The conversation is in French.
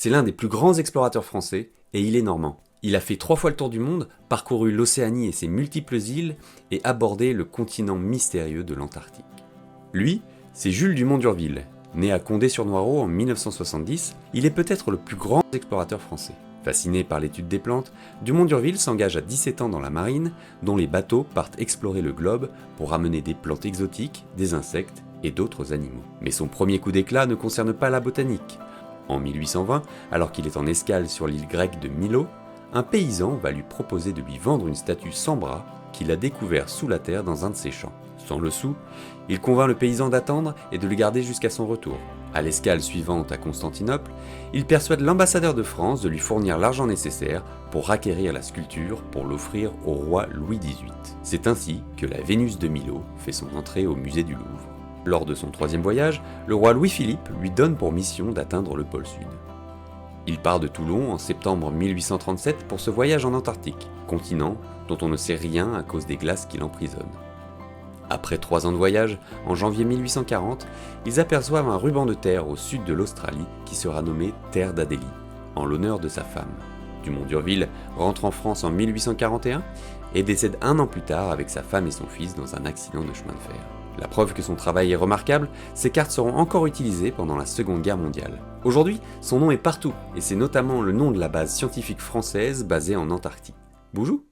C'est l'un des plus grands explorateurs français et il est normand. Il a fait 3 fois le tour du monde, parcouru l'Océanie et ses multiples îles et abordé le continent mystérieux de l'Antarctique. Lui, c'est Jules Dumont d'Urville. Né à Condé-sur-Noireau en 1970, il est peut-être le plus grand explorateur français. Fasciné par l'étude des plantes, Dumont d'Urville s'engage à 17 ans dans la marine, dont les bateaux partent explorer le globe pour ramener des plantes exotiques, des insectes et d'autres animaux. Mais son premier coup d'éclat ne concerne pas la botanique. En 1820, alors qu'il est en escale sur l'île grecque de Milo, un paysan va lui proposer de lui vendre une statue sans bras qu'il a découvert sous la terre dans un de ses champs. Sans le sou, il convainc le paysan d'attendre et de le garder jusqu'à son retour. À l'escale suivante à Constantinople, il persuade l'ambassadeur de France de lui fournir l'argent nécessaire pour acquérir la sculpture pour l'offrir au roi Louis XVIII. C'est ainsi que la Vénus de Milo fait son entrée au musée du Louvre. Lors de son 3e voyage, le roi Louis-Philippe lui donne pour mission d'atteindre le pôle Sud. Il part de Toulon en septembre 1837 pour ce voyage en Antarctique, continent dont on ne sait rien à cause des glaces qui l'emprisonnent. Après 3 ans de voyage, en janvier 1840, ils aperçoivent un ruban de terre au sud de l'Australie qui sera nommé Terre d'Adélie, en l'honneur de sa femme. Dumont d'Urville rentre en France en 1841 et décède 1 an plus tard avec sa femme et son fils dans un accident de chemin de fer. La preuve que son travail est remarquable, ces cartes seront encore utilisées pendant la Seconde Guerre mondiale. Aujourd'hui, son nom est partout, et c'est notamment le nom de la base scientifique française basée en Antarctique. Boujou!